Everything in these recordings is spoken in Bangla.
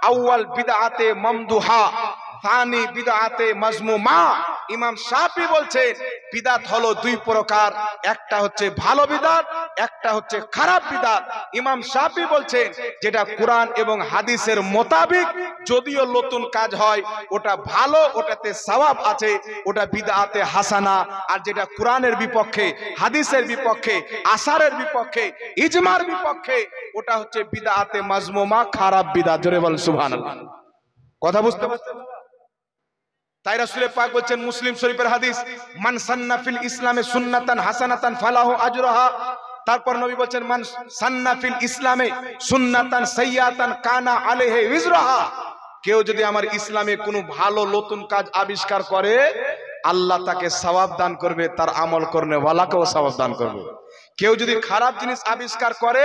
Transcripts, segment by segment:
আউয়াল বিদআতে মামদুহা, থানি বিদআতে মাজমুমা। ইমাম শাফি বলছেন বিদআত হলো দুই প্রকার, একটা হচ্ছে ভালো বিদআত, একটা হচ্ছে খারাপ বিদআত। ইমাম শাফি বলছেন যেটা কোরআন এবং হাদিসের মোতাবেক যদিও নতুন কাজ হয় ওটা ভালো, ওটাতে সওয়াব আছে, ওটা বিদআতে হাসানা। আর যেটা কোরআনের বিপক্ষে, হাদিসের বিপক্ষে, আসারের বিপক্ষে, ইজমার বিপক্ষে, ওটা হচ্ছে বিদআতে মাজমুমা, খারাপ বিদআত। জোরে বলেন সুবহানাল্লাহ। কথা বুঝতে পারছেন? তাই রাসূল পাক বলেন মুসলিম শরীফের হাদিস, মান সান্না ফিল ইসলামে সুন্নাতান হাসানাতান ফালাহু আজরুহা। তারপর নবী বলেন মান সান্না ফিল ইসলামে সুন্নাতান সাইয়্যাতান কানা আলাইহি উজরুহা। কেউ যদি আমার ইসলামে কোনো ভালো নতুন কাজ আবিষ্কার করে আল্লাহ তাকে সওয়াব দান করবে, তার আমল করনে ওয়ালাকেও সওয়াব দান করবে। কেউ যদি খারাপ জিনিস আবিষ্কার করে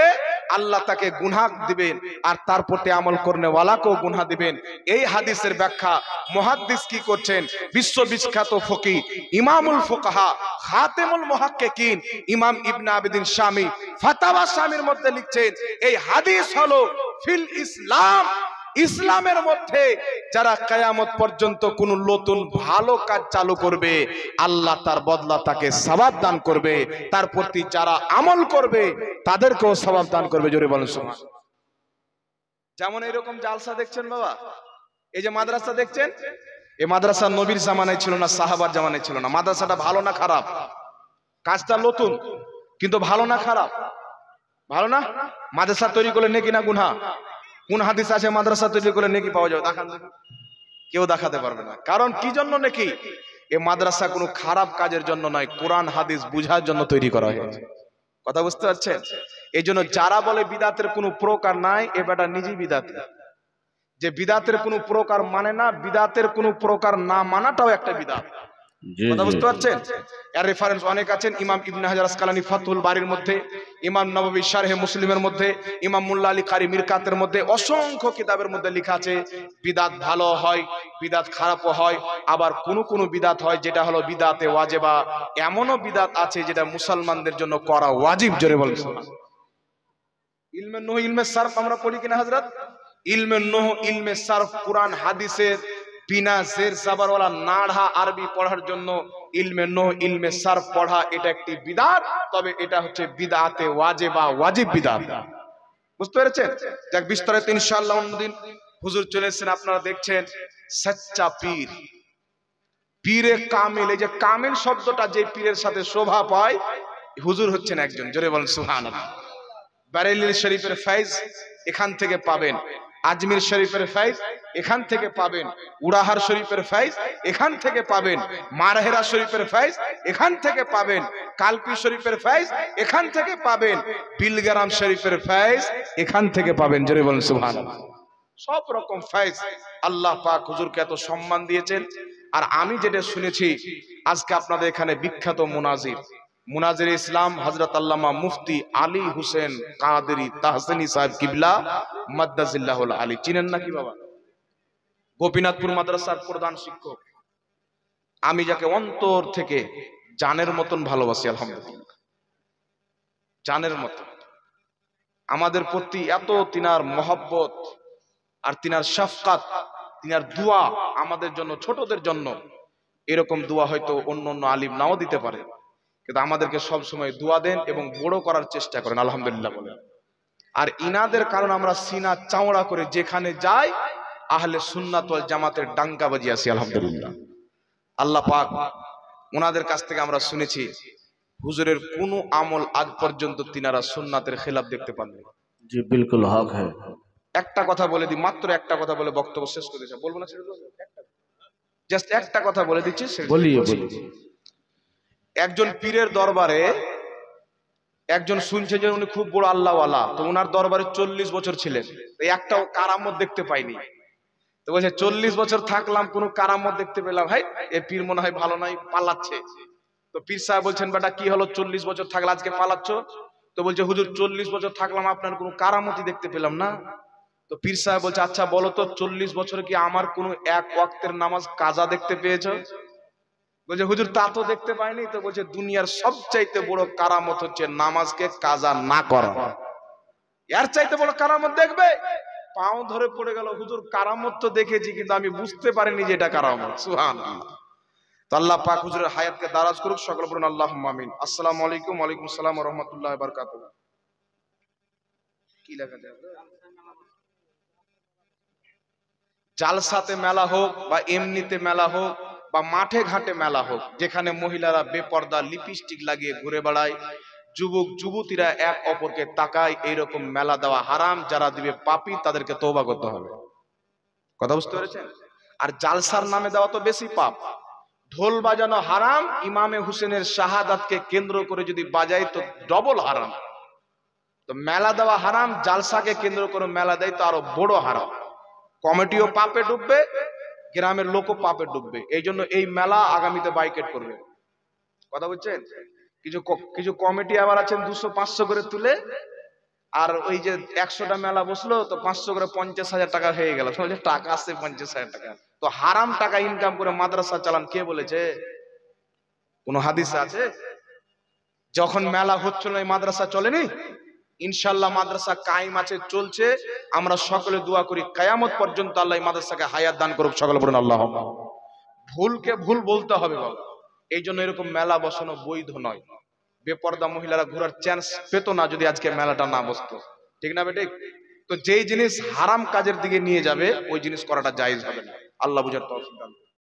আল্লাহ তাকে গুনাহ দিবেন আর তার প্রতি আমল করনে ওয়ালাকেও গুনাহ দিবেন। এই হাদিসের ব্যাখ্যা মুহাদ্দিস কি করছেন? বিশ্ববিখ্যাত ফকিহ ইমামুল ফুকাহা খাতেমুল মুহাক্কিকিন ইমাম ইবনে আবিদিন শামী ফাতাওয়া শামীর মধ্যে লিখছেন এই হাদিস হলো ফিল ইসলাম, ইসলামের মধ্যে যারা কিয়ামত পর্যন্ত কোন নতুন ভালো কাজ চালু করবে আল্লাহ তার বদলা তাকে সওয়াব দান করবে, তার প্রতি যারা আমল করবে তাদেরকেও সওয়াব দান করবে। জোরে বলেন সুবহানাল্লাহ। যেমন এরকম জালসা দেখছেন বাবা, এই যে মাদ্রাসা দেখছেন, এই মাদ্রাসা নবীর জামানায় ছিল না, সাহাবার জামানায় ছিল না। মাদ্রাসাটা ভালো না খারাপ? কাজটা নতুন কিন্তু ভালো না খারাপ? ভালো না? মাদ্রাসা তৈরি করলে নেকি না গুনাহ? কোন হাদিস আছে মাদ্রাসা তৈরি করে নেকি পাওয়া যাবে? দেখান, কেউ দেখাতে পারবে না। কারণ কি জন্য নেকি? এই মাদ্রাসা কোনো খারাপ কাজের জন্য নয়, কোরআন হাদিস বুঝার জন্য তৈরি করা হয়েছে। কথা বুঝতে পারছেন? এই জন্য যারা বলে বিদাতের কোনো প্রকার নাই, এ বেটা নিজেই বিদাতি। যে বিদাতের কোনো প্রকার মানে না, বিদাতের কোনো প্রকার না মানাটাও একটা বিদাত। কথা বুঝতে পারছেন? এর রেফারেন্স অনেক আছেন। ইমাম ইবনে হাজার আসকালানী ফাতহুল বারীর মধ্যে, ইমাম নববী শারহে মুসলিমের মধ্যে, ইমাম মুল্লা আলী কারি মিরকাতের মধ্যে, অসংখ্য কিতাবের মধ্যে লেখা আছে বিদাত ভালো হয়, বিদাত খারাপও হয়। আবার কোন কোন বিদাত হয় যেটা হলো বিদাতে ওয়াজিবা। এমনও বিদাত আছে যেটা মুসলমানদের জন্য করা ওয়াজিব। জোরে বলেন সুবহানাল্লাহ। ইলমে নহ ইলমে সারফ আমরা পড়ি কিনা হযরত? ইলমে নহ ইলমে সারফ কোরআন হাদিসের বিনা জের জাবারওয়ালা নাড়া আরবি পড়ার জন্য ইলমে নহ ইলমে সারফ পড়া এটা একটি বিদআত, তবে এটা হচ্ছে বিদআতে ওয়াজিবা, ওয়াজিব বিদআত। বুঝতে পেরেছেন? যাক বিস্তারিত ইনশাআল্লাহ অন্যদিন। হুজুর চলে এসেছেন, আপনারা দেখছেন সচ্চা পীর, পীরে কামিল। এই যে কামিল শব্দটা যে পীরের সাথে শোভা পায়, হুজুর হচ্ছেন একজন। জোরে বলেন সুবহানাল্লাহ। বারেলী শরীফের ফয়েজ এখান থেকে পাবেন, আজমির শরীফের ফয়েজ এখান থেকে পাবেন, উড়াহার শরীফের ফয়েজ এখান থেকে পাবেন, মারহেরা শরীফের ফয়েজ এখান থেকে পাবেন, কালপি শরীফের ফয়েজ এখান থেকে পাবেন, বিলগ্রাম শরীফের ফয়েজ এখান থেকে পাবেন। জোরে বলেন সুবহানাল্লাহ। সব রকম ফয়েজ আল্লাহ পাক হুজুরকে এত সম্মান দিয়েছেন। আর আমি যেটা শুনেছি আজকে আপনাদের এখানে বিখ্যাত মুনাজির ইসলাম হযরত আল্লামা মুফতি আলী হোসেন কাদেরী তাহসিনী সাহেব কিবলা মাদ্দাজিল্লাহুল আলী, চিনেন নাকি বাবা? গোপীনাথপুর মাদ্রাসার প্রধান শিক্ষক। আমি যাকে অন্তর থেকে জানের মতন ভালোবাসি, আলহামদুলিল্লাহ, জানের মতো। আমাদের প্রতি এত তিনার মহব্বত আর তিনার শাফকাত, তিনার দোয়া আমাদের জন্য, ছোটদের জন্য। এরকম দোয়া হয়তো অন্য অন্য আলিম নাও দিতে পারে, কিন্তু আমাদেরকে সব সময় দোয়া দেন এবং বড় করার চেষ্টা করেন, আলহামদুলিল্লাহ বলেন। আর ইনাদের কারণ আমরা সিনা চাওড়া করে যেখানে যাই আহলে সুন্নাত ওয়াল জামাতের ডাঙ্কা বাজিয়ে আসি, আলহামদুলিল্লাহ। আল্লাহ পাক ওনাদের কাছ থেকে আমরা শুনেছি হুজুরের কোন আমল আজ পর্যন্ত তিনারা সুন্নাতের খেলাফ দেখতে পাননি। জি বিলকুল হক হ্যাঁ। একটা কথা বলে দিই, মাত্র একটা কথা বলে বক্তব্য শেষ করে দিচ্ছি। বলবো না, ছেড়ে দেবো? জাস্ট একটা কথা বলে দিচ্ছি। বলিয়ে। একজন পীরের দরবারে একজন শুনছে যে উনি খুব বড় আল্লাহওয়ালা, তো ওনার দরবারে 40 বছর ছিলেন, একটাও কারামত দেখতে পাইনি। তো বলছে 40 বছর থাকলাম, কোনো কারামত দেখতে পেলাম, ভাই এ পীর মনে হয় ভালো নাই, পালাচ্ছে। তো পীর সাহেব বলছেন বেটা কি হলো, 40 বছর থাকলে আজকে পালাচ্ছ? তো বলছে হুজুর 40 বছর থাকলাম, আপনার কোনো কারামতি দেখতে পেলাম না। তো পীর সাহেব বলছে আচ্ছা বলো তো 40 বছরে কি আমার কোনো এক ওয়াক্তের নামাজ কাজা দেখতে পেয়েছো? বলছে হুজুর তা তো দেখতে পাইনি। তো বলছে দুনিয়ার সবচাইতে বড় কারামত হচ্ছে নামাজকে কাজা না করা, এর চাইতে বড় কারামত দেখবে? পাও ধরে পড়ে গেল, হুজুর কারামত তো দেখেছি কিন্তু আমি বুঝতে পারিনি যে এটা কারামত। সুবহানাল্লাহ। তো আল্লাহ পাক হুজুরের হায়াতকে দারাজ করুক, সকল বলুন আল্লাহুম্মা আমিন। আসসালামু আলাইকুম। ওয়া আলাইকুম আসসালাম ওয়া রাহমাতুল্লাহি ওয়া বারাকাতুহু। কি লেখা যায়? জালসাতে মেলা হোক বা এমনিতে মেলা হোক বা মাঠে ঘাটে মেলা হোক, যেখানে মহিলারা বেপর্দা লিপস্টিক লাগিয়ে ঘুরে বেড়ায়, যুবক যুবতীরা এক অপরকে তাকায়, এইরকম মেলা দেওয়া হারাম। যারা দিবে পাপী, তাদেরকে তওবা করতে হবে। কথা বুঝতে পেরেছেন? আর জালসার নামে দেওয়া তো বেশি পাপ। ঢোল বাজানো হারাম, ইমামে হুসেনের শাহাদাতকে কেন্দ্র করে যদি বাজায় তো ডবল হারাম। তো মেলা দেওয়া হারাম, জালসাকে কেন্দ্র করে মেলা দেয় তো আরো বড় হারাম। কমিটিও পাপে ডুববে, গ্রামের লোকও পাপে ডুববে। এই জন্য এই মেলা আগামীতে বাইকট করবে। কথা বলছেন? কিছু কিছু কমিটি আবার আছেন 200-500 করে তুলে, আর ওই যে 100টা মেলা বসলো তো 500 করে 50,000 টাকা হয়ে গেল। টাকা আসছে 50,000 টাকা। তো হারাম টাকা ইনকাম করে মাদ্রাসা চালান কে বলেছে? কোন হাদিসে আছে? যখন মেলা হচ্ছিল এই মাদ্রাসা চলেনি? ইনশাআল্লাহ মাদ্রাসা কায়েম আছে, চলছে। আমরা সকলে দোয়া করি কিয়ামত পর্যন্ত আল্লাহ এই মাদ্রাসাকে হায়াত দান করুক। সকলে বলুন আল্লাহুম্মা। ভুলকে ভুল বলতে হবে বাবা। এই জন্য এরকম মেলা বসানো বৈধ নয়। বেপর্দা মহিলারা ঘোরার চান্স পেত না যদি আজকে মেলাটা না বসতো। ঠিক না বেঠিক? তো যেই জিনিস হারাম কাজের দিকে নিয়ে যাবে ওই জিনিস করাটা জায়েজ হবে না। আল্লাহ বুঝার তৌফিক দান।